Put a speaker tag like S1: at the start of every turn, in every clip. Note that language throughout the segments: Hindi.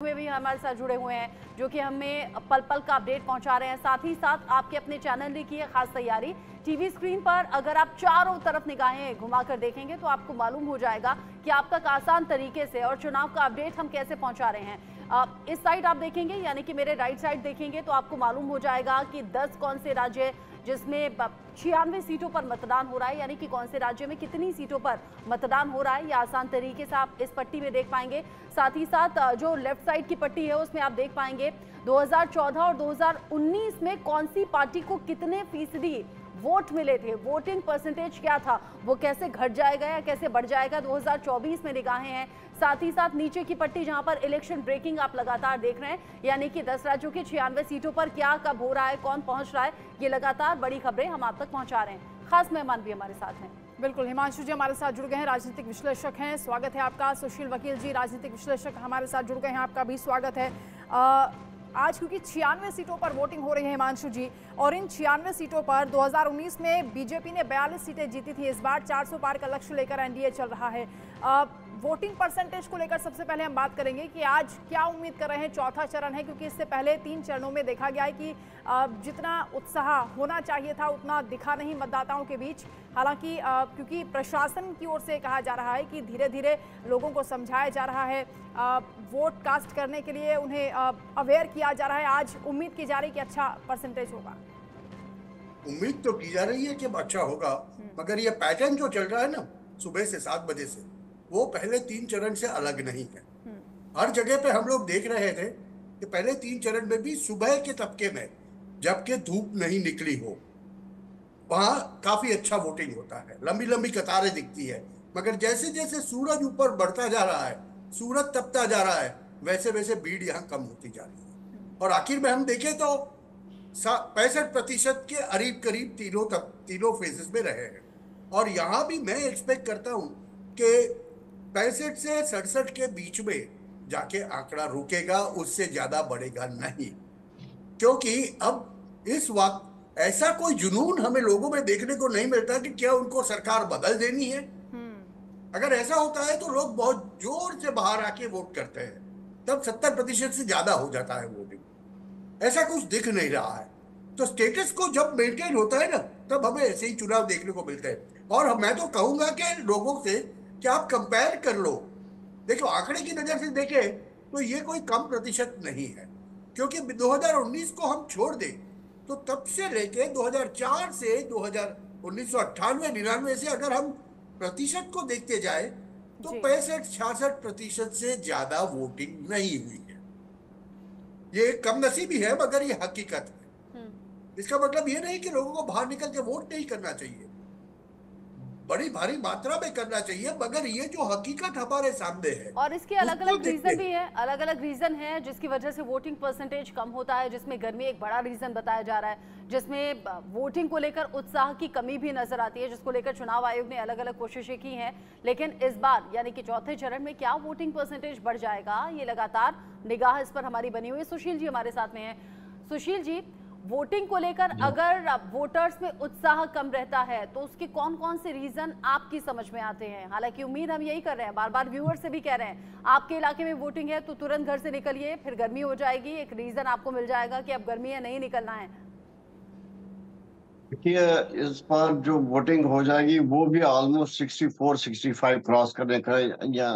S1: में भी हमारे साथ जुड़े हुए हैं, जो कि हमें पल पल का अपडेट पहुंचा रहे हैं। साथ ही साथ आपके अपने चैनल ने की है खास तैयारी। टीवी स्क्रीन पर अगर आप चारों तरफ निगाहें घुमाकर देखेंगे तो आपको मालूम हो जाएगा कि आप तक आसान तरीके से और चुनाव का अपडेट हम कैसे पहुंचा रहे हैं। इस साइड आप देखेंगे, यानी कि मेरे राइट साइड देखेंगे तो आपको मालूम हो जाएगा कि 10 कौन से राज्य जिसमें 96 सीटों पर मतदान हो रहा है, यानी कि कौन से राज्य में कितनी सीटों पर मतदान हो रहा है, ये आसान तरीके से आप इस पट्टी में देख पाएंगे। साथ ही साथ जो लेफ्ट साइड की पट्टी है उसमें आप देख पाएंगे 2014 और 2019 में कौन सी पार्टी को कितने फीसदी वोट मिले थे, वोटिंग परसेंटेज क्या था, वो कैसे घट जाएगा या कैसे बढ़ जाएगा 2024 में निगाहें हैं। साथ ही साथ नीचे की पट्टी जहां पर इलेक्शन ब्रेकिंग आप लगातार देख रहे हैं, यानी कि 10 राज्यों की 96 सीटों पर क्या कब हो रहा है, कौन पहुंच रहा है, ये लगातार बड़ी खबरें हम आप तक पहुंचा रहे हैं। खास मेहमान भी हमारे साथ हैं।
S2: बिल्कुल, हिमांशु जी हमारे साथ जुड़ गए हैं, राजनीतिक विश्लेषक हैं, स्वागत है आपका। सुशील वकील जी राजनीतिक विश्लेषक हमारे साथ जुड़ गए हैं, आपका भी स्वागत है। आज क्योंकि 96 सीटों पर वोटिंग हो रही है हिमांशु जी, और इन 96 सीटों पर 2019 में बीजेपी ने 42 सीटें जीती थी। इस बार 400 पार का लक्ष्य लेकर एनडीए चल रहा है। वोटिंग परसेंटेज को लेकर सबसे पहले हम बात करेंगे कि आज क्या उम्मीद कर रहे हैं। चौथा चरण है, क्योंकि इससे पहले 3 चरणों में देखा गया है कि जितना उत्साह होना चाहिए था उतना दिखा नहीं मतदाताओं के बीच। हालांकि क्योंकि प्रशासन की ओर से कहा जा रहा है कि धीरे धीरे लोगों को समझाया जा रहा है, वोट कास्ट करने के लिए उन्हें अवेयर किया जा रहा है। आज उम्मीद की जा रही है कि अच्छा परसेंटेज होगा।
S3: उम्मीद तो की जा रही है कि अच्छा होगा, मगर ये पैटर्न जो चल रहा है ना सुबह से 7 बजे से, वो पहले 3 चरण से अलग नहीं है। हर जगह पे हम लोग देख रहे थे कि पहले 3 चरण में भी सुबह के तबके में, जबकि धूप नहीं निकली हो, वहां काफी अच्छा वोटिंग होता है, लंबी लंबी कतारें दिखती है। मगर जैसे जैसे सूरज ऊपर बढ़ता जा रहा है, सूरज तपता जा रहा है, वैसे वैसे भीड़ यहाँ कम होती जा रही है। और आखिर में हम देखें तो 65% के करीब करीब तीनों फेजेस में रहे हैं। और यहां भी मैं एक्सपेक्ट करता हूं कि 65 से 67 के बीच में जाके आंकड़ा रुकेगा, उससे ज्यादा बढ़ेगा नहीं। क्योंकि अब इस वक्त ऐसा कोई जुनून हमें लोगों में देखने को नहीं मिलता कि क्या उनको सरकार बदल देनी है। अगर ऐसा होता है तो लोग बहुत जोर से बाहर आके वोट करते हैं, तब 70% से ज्यादा हो जाता है वोटिंग। ऐसा कुछ दिख नहीं रहा है। तो स्टेटस को जब मेंटेन होता है ना, तब हमें ऐसे ही चुनाव देखने को मिलते हैं। और मैं तो कहूंगा कि लोगों से कि आप कंपेयर कर लो। देखो, आंकड़े की नजर से देखें तो ये कोई कम प्रतिशत नहीं है, क्योंकि 2019 को हम छोड़ दें तो तब से लेके 2004 से 1998-99 से अगर हम प्रतिशत को देखते जाए तो 65-66% से ज्यादा वोटिंग नहीं हुई है। ये कम नसीबी है, मगर ये हकीकत है। इसका मतलब ये नहीं कि लोगों को बाहर निकल के वोट नहीं करना चाहिए, बड़ी भारी मात्रा में करना चाहिए, मगर ये जो हकीकत हमारे सामने है
S1: और इसके अलग अलग रीजन भी है, अलग अलग रीजन है जिसकी वजह से वोटिंग परसेंटेज कम होता है, जिसमें गर्मी एक बड़ा रीजन बताया जा रहा है, जिसमें वोटिंग को लेकर उत्साह की कमी भी नजर आती है, जिसको लेकर चुनाव आयोग ने अलग अलग कोशिशें की हैं। लेकिन इस बार यानी कि चौथे चरण में क्या वोटिंग परसेंटेज बढ़ जाएगा, ये लगातार निगाह इस पर हमारी बनी हुई है। सुशील जी हमारे साथ में है। सुशील जी, वोटिंग को लेकर अगर वोटर्स में उत्साह कम रहता है तो उसके कौन कौन से रीजन आपकी समझ में आते हैं? हालांकि उम्मीद हम यही कर रहे हैं, बार बार व्यूअर से भी कह रहे हैं, आपके इलाके में वोटिंग है तो तुरंत घर से निकलिए, फिर गर्मी हो जाएगी, एक रीजन आपको मिल जाएगा कि अब गर्मी है, नहीं निकलना है।
S4: देखिए, इस बार जो वोटिंग हो जाएगी वो भी ऑलमोस्ट 64-65 क्रॉस करने का या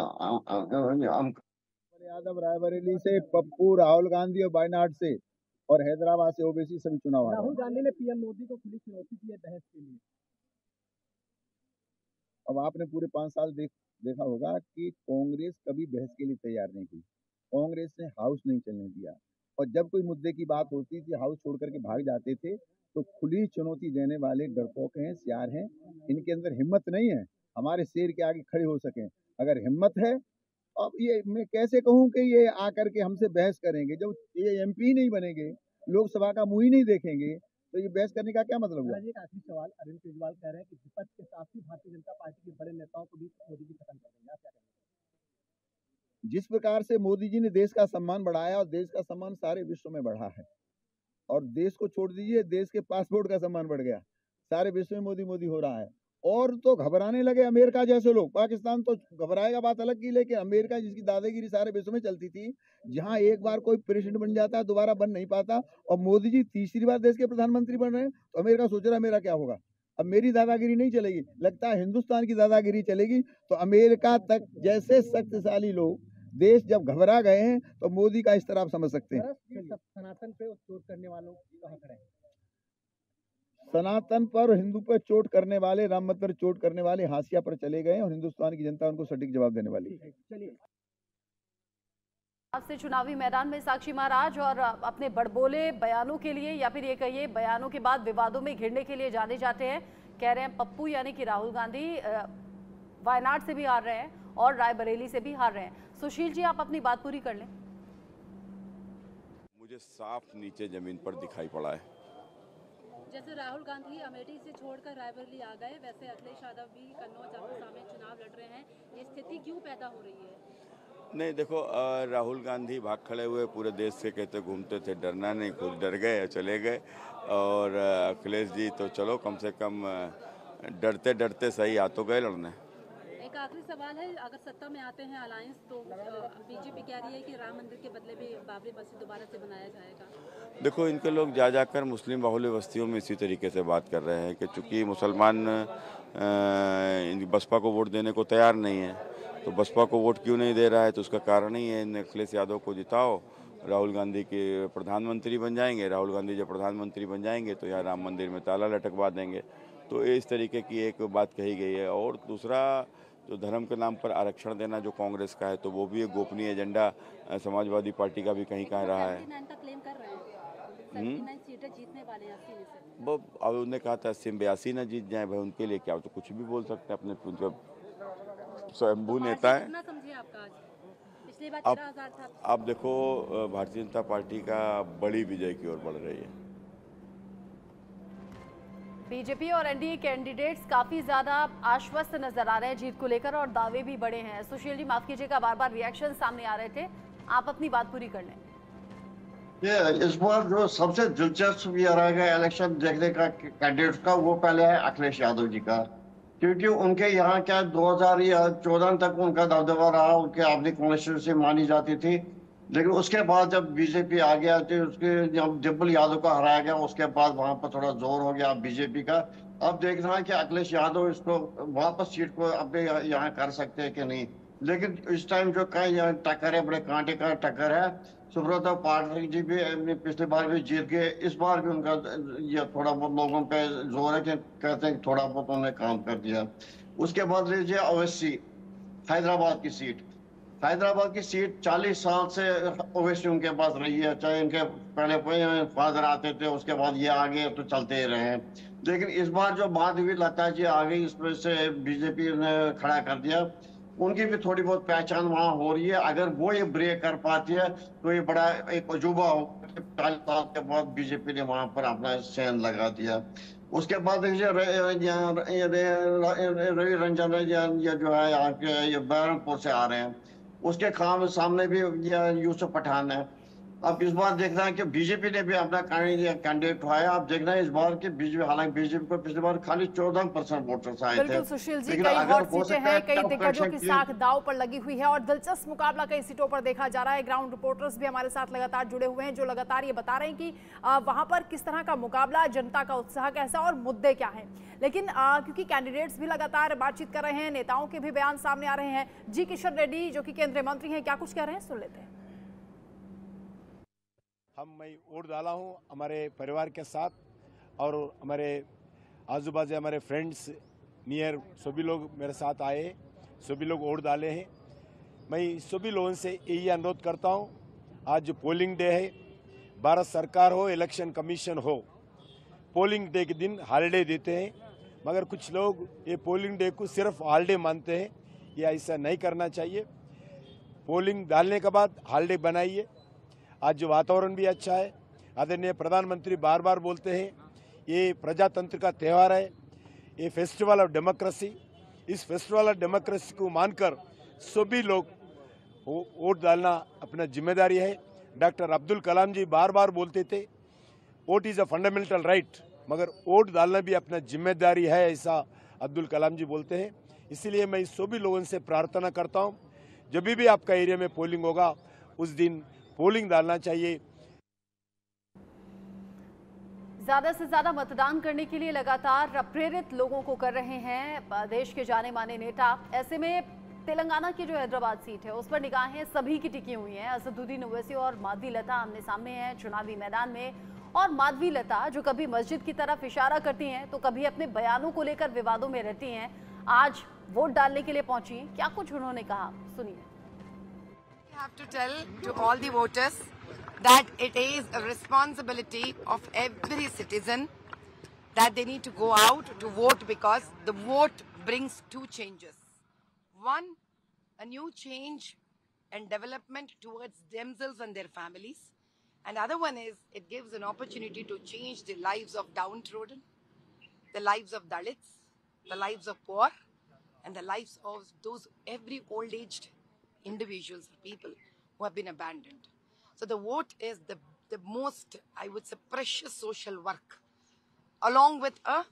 S5: यादव रायबरेली से, पप्पू राहुल गांधी और वायनाड से, और हैदराबाद से ओबीसी सभी चुनाव।
S6: राहुल गांधी ने पीएम मोदी को खुली चुनौती दी है बहस के लिए।
S5: अब आपने पूरे 5 साल देखा होगा कि कांग्रेस कभी बहस के लिए तैयार नहीं हुई। कांग्रेस ने हाउस नहीं चलने दिया, और जब कोई मुद्दे की बात होती थी हाउस छोड़ करके भाग जाते थे। तो खुली चुनौती देने वाले डरपोक हैं, सियार हैं, इनके अंदर हिम्मत नहीं है हमारे शेर के आगे खड़े हो सकें। अगर हिम्मत है, अब ये मैं कैसे कहूं कि ये आकर के हमसे बहस करेंगे, जब ये एमपी नहीं बनेंगे, लोकसभा का मुंह ही नहीं देखेंगे, तो ये बहस करने का क्या मतलब हुआ?
S6: एक आखिरी सवाल, अरविंद केजरीवाल कह रहे हैं कि विपक्ष के साथ ही भारतीय जनता पार्टी के बड़े नेताओं को भी मोदी जी खत्म कर देंगे, आप क्या कहेंगे?
S5: जिस प्रकार से मोदी जी ने देश का सम्मान बढ़ाया, और देश का सम्मान सारे विश्व में बढ़ा है, और देश को छोड़ दीजिए, देश के पासपोर्ट का सम्मान बढ़ गया, सारे विश्व में मोदी मोदी हो रहा है। और तो घबराने लगे अमेरिका जैसे लोग। पाकिस्तान तो घबराएगा बात अलग की, लेकिन अमेरिका जिसकी दादागिरी सारे विश्व में चलती थी, जहां एक बार कोई प्रेसिडेंट बन जाता है दोबारा बन नहीं पाता, और मोदी जी तीसरी बार देश के प्रधानमंत्री बन रहे हैं, तो अमेरिका सोच रहा है मेरा क्या होगा। अब मेरी दादागिरी नहीं चलेगी, लगता है हिंदुस्तान की दादागिरी चलेगी। तो अमेरिका तक जैसे शक्तिशाली लोग देश जब घबरा गए हैं, तो मोदी का इस तरह आप समझ सकते हैं।
S6: सनातन पे चोट करने वालों कहाँ खड़े हैं?
S5: सनातन पर, हिंदू पर चोट करने वाले, राम मत पर चोट करने वाले हाशिया पर चले गए, और हिंदुस्तान की जनता उनको सटीक जवाब देने वाली है।
S6: चलिए
S1: आज से चुनावी मैदान में साक्षी महाराज और अपने बड़बोले बयानों के लिए, या फिर ये कहिए बयानों के बाद विवादों में घिरने के लिए जाने जाते हैं। कह रहे हैं पप्पू यानी कि राहुल गांधी वायनाड से भी हार रहे हैं और रायबरेली से भी हार रहे हैं। सुशील जी, आप अपनी बात पूरी कर लें।
S7: मुझे साफ नीचे जमीन पर दिखाई पड़ा है।
S8: जैसे राहुल गांधी अमेठी से छोड़कर रायबरेली आ गए, वैसे अखिलेश यादव भी कन्नौज अम्बासा में चुनाव लड़ रहे हैं। ये स्थिति क्यों पैदा हो रही है?
S7: नहीं देखो, राहुल गांधी भाग खड़े हुए पूरे देश से कहते घूमते थे डरना नहीं, खुद डर गए चले गए। और अखिलेश जी तो चलो कम से कम डरते डरते सही आ तो गए लड़ने।
S8: एक आखिरी सवाल है, अगर सत्ता में आते हैं अलायंस, तो बीजेपी कह रही है कि राम मंदिर के बदले भी बाबरी मस्जिद दोबारा से बनाया जाएगा।
S7: देखो, इनके लोग जा जाकर मुस्लिम बाहुल्य बस्तियों में इसी तरीके से बात कर रहे हैं कि चूंकि मुसलमान बसपा को वोट देने को तैयार नहीं है, तो बसपा को वोट क्यों नहीं दे रहा है, तो उसका कारण ही है अखिलेश यादव को जिताओ, राहुल गांधी के प्रधानमंत्री बन जाएंगे। राहुल गांधी जब प्रधानमंत्री बन जाएंगे तो यहाँ राम मंदिर में ताला लटकवा देंगे। तो इस तरीके की एक बात कही गई है। और दूसरा, जो धर्म के नाम पर आरक्षण देना जो कांग्रेस का है, तो वो भी एक गोपनीय एजेंडा समाजवादी पार्टी का भी कहीं रहा है। वो अब उन्होंने कहा था 80-82 ना जीत जाए भाई, उनके लिए क्या हो, तो कुछ भी बोल सकते हैं। अपने स्वयंभू नेता है। अब देखो, भारतीय जनता पार्टी का बड़ी विजय की ओर बढ़ रही है।
S1: बीजेपी और एनडीए कैंडिडेट्स काफी ज्यादा आश्वस्त नजर आ रहे हैं जीत को लेकर, और दावे भी बड़े हैं। सुशील जी माफ कीजिएगा, बार बार रिएक्शन सामने आ रहे थे, आप अपनी बात पूरी कर लें।
S4: इस बार जो सबसे दिलचस्प ये रहेगा इलेक्शन देखने का कैंडिडेट का, वो पहले है अखिलेश यादव जी का, क्योंकि उनके यहाँ क्या 2014 तक उनका दबदबा रहा, उनके अपनी कॉन्स्टिट्यूंसी मानी जाती थी। लेकिन उसके बाद जब बीजेपी आ गया, तो उसके जब डिम्पल यादव को हराया गया, उसके बाद वहां पर थोड़ा जोर हो गया बीजेपी का। अब देखना है कि अखिलेश यादव इसको वापस सीट को अपने यहाँ कर सकते हैं कि नहीं। लेकिन इस टाइम जो कहीं टक्कर है, बड़े कांटे का टक्कर है। सुब्रत पाठक जी भी पिछली बार भी जीत गए, इस बार भी उनका ये थोड़ा बहुत लोगों पे जोर है कि कहते हैं थोड़ा बहुत उन्होंने काम कर दिया। उसके बाद लीजिए ओवैसी, हैदराबाद की सीट। हैदराबाद की सीट 40 साल से ओवैसी उनके पास रही है, चाहे इनके पहले फादर आते थे, उसके बाद ये आगे तो चलते ही रहे हैं। लेकिन इस बार जो बात हुई लता जी आ गई, इसमें से बीजेपी ने खड़ा कर दिया, उनकी भी थोड़ी बहुत पहचान वहां हो रही है। अगर वो ये ब्रेक कर पाती है तो ये बड़ा एक अजूबा हो। 40 साल के बाद बीजेपी ने वहां पर अपना सेन लगा दिया। उसके बाद रवि रंजन ये जो है यहाँ के ये बहरमपुर से आ रहे हैं, उसके सामने भी यूसुफ पठान है। अब इस बार देखना है कि बीजेपी ने भी अपना कैंडिडेट उठाया। अब देखना है इस बार की बीजेपी, हालांकि बीजेपी को पिछली बार खाली 14% वोटर्स आए थे।
S2: बिल्कुल सुशील जी, कई हॉट सीटें हैं, कई दिग्गजों की साख दाव पर लगी हुई है और दिलचस्प मुकाबला कई सीटों पर देखा जा रहा है। ग्राउंड रिपोर्टर्स भी हमारे साथ लगातार जुड़े हुए हैं, जो लगातार ये बता रहे हैं कि वहां पर किस तरह का मुकाबला, जनता का उत्साह कैसा और मुद्दे क्या हैं। लेकिन क्योंकि कैंडिडेट्स भी लगातार बातचीत कर रहे हैं, नेताओं के भी बयान सामने आ रहे हैं। जी किशन रेड्डी जो कि केंद्रीय मंत्री हैं, क्या कुछ कह रहे हैं, सुन लेते हैं।
S9: मैं वोट डाला हूं हमारे परिवार के साथ, और हमारे आजू बाजू हमारे फ्रेंड्स नियर सभी लोग मेरे साथ आए, सभी लोग वोट डाले हैं। मैं सभी लोगों से यही अनुरोध करता हूं, आज जो पोलिंग डे है, भारत सरकार हो, इलेक्शन कमीशन हो, पोलिंग डे के दिन हॉलीडे देते हैं, मगर कुछ लोग ये पोलिंग डे को सिर्फ हॉलीडे मानते हैं। ये ऐसा नहीं करना चाहिए। पोलिंग डालने के बाद हॉलीडे बनाइए। आज जो वातावरण भी अच्छा है, आदरणीय प्रधानमंत्री बार बार बोलते हैं ये प्रजातंत्र का त्यौहार है, ये फेस्टिवल ऑफ डेमोक्रेसी। इस फेस्टिवल ऑफ डेमोक्रेसी को मानकर सभी लोग वोट डालना अपना जिम्मेदारी है। डॉक्टर अब्दुल कलाम जी बार बार बोलते थे vote is a fundamental right, मगर वोट डालना भी अपना जिम्मेदारी है, ऐसा अब्दुल कलाम जी बोलते हैं। इसीलिए मैं सभी लोगों से प्रार्थना करता हूं, जब भी आपका एरिया में पोलिंग होगा उस दिन पोलिंग डालना चाहिए।
S1: ज्यादा से ज्यादा मतदान करने के लिए लगातार प्रेरित लोगों को कर रहे हैं देश के जाने माने नेता। ऐसे में तेलंगाना की जो हैदराबाद सीट है उस पर निगाहें सभी की टिकी हुई हैं। असदुद्दीन ओवैसी और माधवी लता आमने सामने हैं चुनावी मैदान में। और माधवी लता जो कभी मस्जिद की तरफ इशारा करती हैं तो कभी अपने बयानों को लेकर विवादों में रहती हैं, आज वोट डालने के लिए पहुंची। क्या कुछ उन्होंने कहा, सुनिए।
S10: I have to tell to all the voters that it is a responsibility of every citizen that they need to go out to vote, because the vote brings two changes. One, a new change and development towards themselves and their families. And other one is it gives an opportunity to change the lives of downtrodden, the lives of Dalits, the lives of poor, and the lives of those every old-aged individuals or people who have been abandoned. So the vote is the most, I would say, precious social work, along with a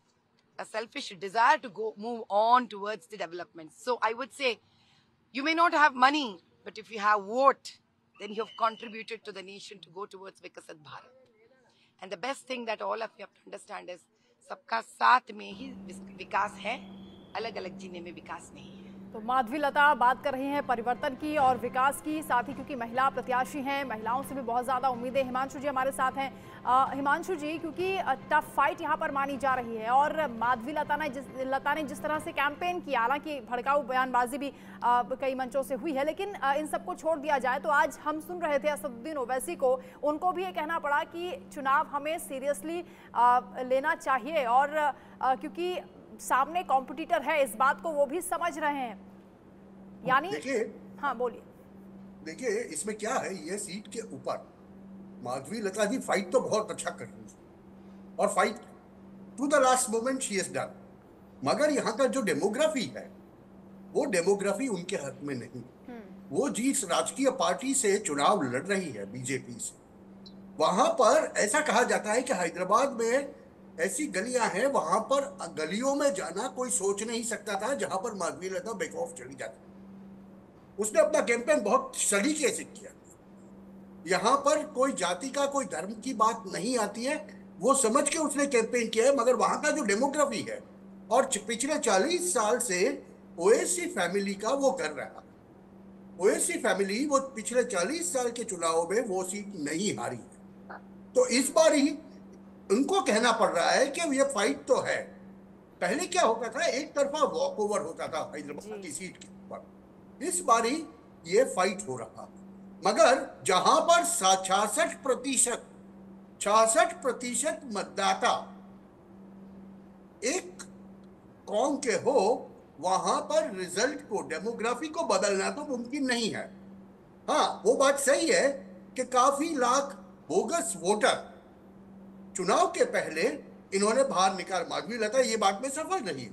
S10: selfish desire to move on towards the development. So I would say, you may not have money, but if you have vote, then you have contributed to the nation to go towards Vikasat Bharat. And the best thing that all of you have to understand is, सबका साथ में ही विकास है, अलग अलग जीने में विकास नहीं है।
S2: तो माधवी लता बात कर रही हैं परिवर्तन की और विकास की, साथ ही क्योंकि महिला प्रत्याशी हैं, महिलाओं से भी बहुत ज़्यादा उम्मीदें। हिमांशु जी हमारे साथ हैं। हिमांशु जी, क्योंकि टफ फाइट यहाँ पर मानी जा रही है और माधवी लता ने जिस तरह से कैंपेन किया, हालांकि भड़काऊ बयानबाजी भी कई मंचों से हुई है, लेकिन इन सबको छोड़ दिया जाए तो आज हम सुन रहे थे असदुद्दीन ओवैसी को, उनको भी ये कहना पड़ा कि चुनाव हमें सीरियसली लेना चाहिए और क्योंकि सामने कॉम्पिटिटर है, इस बात को वो भी समझ रहे हैं। यानी
S3: देखिए,
S2: हाँ बोलिए।
S3: देखिए इसमें क्या है, ये सीट के ऊपर माधवी लता जी फाइट तो बहुत अच्छा कर रही है और fight to the last moment she has done, मगर यहाँ का जो डेमोग्राफी है वो डेमोग्राफी उनके हक में नहीं। वो जिस राजकीय पार्टी से चुनाव लड़ रही है, बीजेपी से, वहां पर ऐसा कहा जाता है कि हैदराबाद में ऐसी गलियां हैं, वहां पर गलियों में जाना कोई सोच नहीं सकता था जहां पर माधवी लता बैक ऑफ चली जाती। उसने अपना कैंपेन बहुत सलीके से किया। यहाँ पर कोई जाति का, कोई धर्म की बात नहीं आती है, वो समझ के उसने कैंपेन किया है। मगर वहां का जो डेमोग्राफी है और पिछले 40 साल से ओवैसी फैमिली का वो कर रहा, ओवैसी फैमिली वो पिछले 40 साल के चुनाव में वो सीट नहीं हारी है, तो इस बार ही उनको कहना पड़ रहा है कि ये फाइट तो है। पहले क्या होता था, एक तरफा वॉक ओवर होता था हैदराबाद की सीट के ऊपर, इस बारी ये फाइट हो रहा। मगर जहां पर 66% मतदाता एक कौम के हो, वहां पर रिजल्ट को, डेमोग्राफी को बदलना तो मुमकिन नहीं है। हाँ, वो बात सही है कि काफी लाख बोगस वोटर चुनाव के पहले इन्होंने बाहर निकाल, माधवी लता ये बात में सफल रही,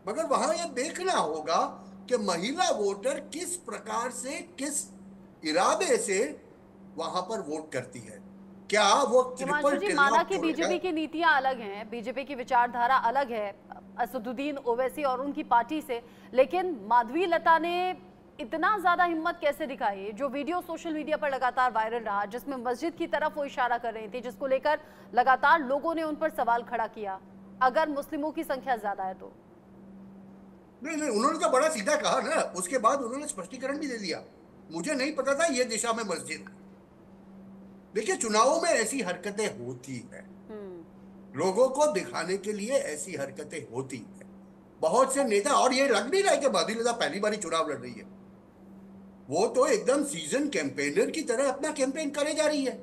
S3: मगर वहां ये देखना होगा कि महिला वोटर किस प्रकार से, किस इरादे से वहां पर वोट करती है। क्या वो
S1: हिमांशु जी, माना कि बीजेपी की नीतियां अलग हैं, बीजेपी की विचारधारा अलग है असदुद्दीन ओवैसी और उनकी पार्टी से, लेकिन माधवी लता ने इतना ज्यादा हिम्मत कैसे दिखाई? जो वीडियो सोशल मीडिया पर लगातार वायरल रहा, जिसमें मस्जिद की तरफ वो इशारा कर रही थी, जिसको लेकर लगातार लोगों ने उन पर सवाल खड़ा किया, अगर मुस्लिमों की संख्या ज्यादा है तो?
S3: नहीं, उन्होंने तो बड़ा सीधा कहा ना, उसके बाद उन्होंने स्पष्टीकरण भी दे दिया, मुझे नहीं पता था ये दिशा में मस्जिद। देखिए, चुनावों में ऐसी हरकतें होती है, लोगों को दिखाने के लिए ऐसी हरकतें होती है। बहुत से नेता, और ये लग नहीं रहा है कि माधवी लता पहली बार चुनाव लड़ रही है, वो तो एकदम सीजन कैंपेनर की तरह अपना कैंपेन करे जा रही है।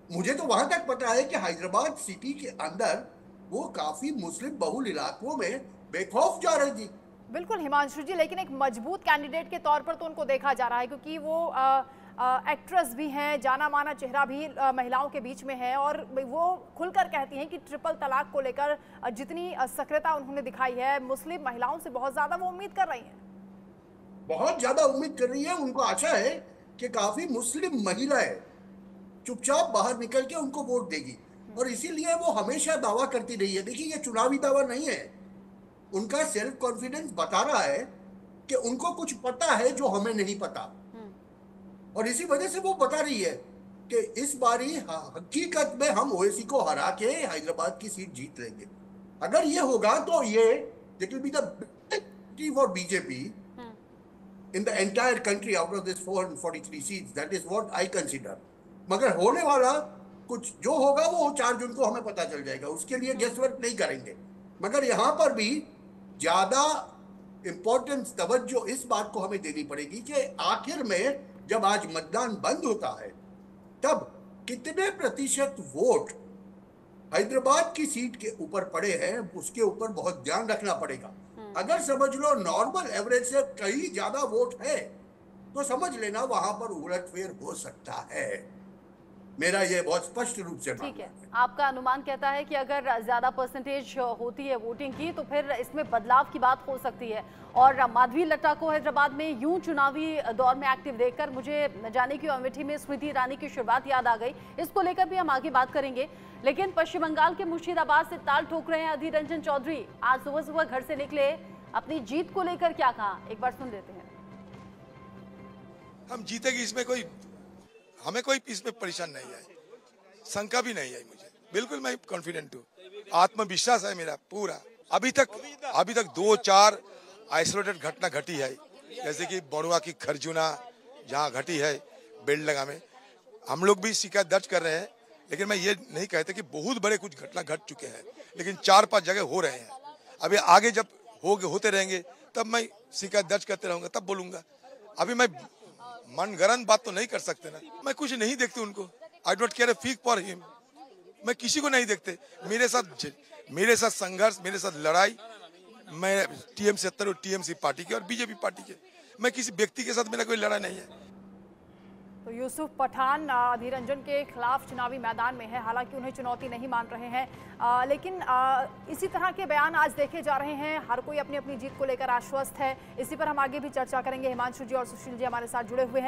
S3: मुझे तो वहां तक पता है कि हैदराबाद सिटी के अंदर वो काफी मुस्लिम बहुल इलाकों में बेखौफ जा रही थी।
S2: बिल्कुल हिमांशु जी, लेकिन एक मजबूत कैंडिडेट के तौर पर तो उनको देखा जा रहा है, क्योंकि वो एक्ट्रेस भी हैं, जाना माना चेहरा भी महिलाओं के बीच में है, और वो खुलकर कहती हैं कि ट्रिपल तलाक को लेकर जितनी सक्रियता उन्होंने दिखाई है, मुस्लिम महिलाओं से बहुत ज्यादा वो उम्मीद कर रही हैं,
S3: बहुत ज्यादा उम्मीद कर रही है। उनको आशा है कि काफी मुस्लिम महिलाएं चुपचाप बाहर निकल के उनको वोट देगी, और इसीलिए वो हमेशा दावा करती रही है। देखिए, ये चुनावी दावा नहीं है, उनका सेल्फ कॉन्फिडेंस बता रहा है कि उनको कुछ पता है जो हमें नहीं पता, और इसी वजह से वो बता रही है कि इस बारी हकीकत में हम ओवैसी को हरा के हैदराबाद की सीट जीत लेंगे। अगर ये होगा तो ये it will be the big for BJP in the entire country out of this 443 seats. That is what I consider. मगर होने वाला कुछ जो होगा वो 4 जून को हमें पता चल जाएगा, उसके लिए गेस वर्क नहीं करेंगे। मगर यहाँ पर भी ज्यादा इंपॉर्टेंस तवज्जो इस बात को हमें देनी पड़ेगी कि आखिर में जब आज मतदान बंद होता है तब कितने प्रतिशत वोट हैदराबाद की सीट के ऊपर पड़े हैं, उसके ऊपर बहुत ध्यान रखना पड़ेगा। अगर समझ लो नॉर्मल एवरेज से कहीं ज्यादा वोट है तो समझ लेना वहां पर उलटफेर हो सकता है। मेरा ये बहुत स्पष्ट रूप से
S1: ठीक है। आपका अनुमान कहता है कि अगर ज्यादा परसेंटेज होती है वोटिंग की तो फिर इसमें बदलाव की बात हो सकती है। और माधवी लट्टा को हैदराबाद में यूं चुनावी दौर में एक्टिव देखकर मुझे जाने की अमेठी में स्मृति ईरानी की शुरुआत याद आ गई। इसको लेकर भी हम आगे बात करेंगे, लेकिन पश्चिम बंगाल के मुर्शिदाबाद से ताल ठोक रहे हैं अधीर रंजन चौधरी। आज सुबह सुबह घर से निकले, अपनी जीत को लेकर क्या कहा, एक बार सुन लेते हैं।
S11: हम जीतेगी इसमें हमें कोई इसमें परेशान नहीं है, शंका भी नहीं है मुझे, बिल्कुल मैं कॉन्फिडेंट हूँ, आत्मविश्वास है मेरा पूरा। अभी तक 2-4 आइसोलेटेड घटना घटी है, जैसे कि बड़ुआ की खरजुना जहाँ घटी है बेलडंगा में, हम लोग भी शिकायत दर्ज कर रहे हैं। लेकिन मैं ये नहीं कहते कि बहुत बड़े कुछ घटना घट चुके हैं, लेकिन 4-5 जगह हो रहे हैं। अभी आगे जब होते रहेंगे तब मैं शिकायत दर्ज करते रहूंगा, तब बोलूंगा। अभी मैं मनगढ़ंत बात तो नहीं कर सकते ना, मैं कुछ नहीं देखते उनको। I don't care a fig for him, मैं किसी को नहीं देखते। मेरे साथ संघर्ष, मेरे साथ लड़ाई, मैं TM70 और TMC पार्टी के और बीजेपी पार्टी के, मैं किसी व्यक्ति के साथ मेरा कोई लड़ाई नहीं है।
S2: तो यूसुफ पठान अधीर रंजन के खिलाफ चुनावी मैदान में है, हालांकि उन्हें चुनौती नहीं मान रहे हैं, लेकिन इसी तरह के बयान आज देखे जा रहे हैं। हर कोई अपनी अपनी जीत को लेकर आश्वस्त है। इसी पर हम आगे भी चर्चा करेंगे। हिमांशु जी और सुशील जी हमारे साथ जुड़े हुए हैं।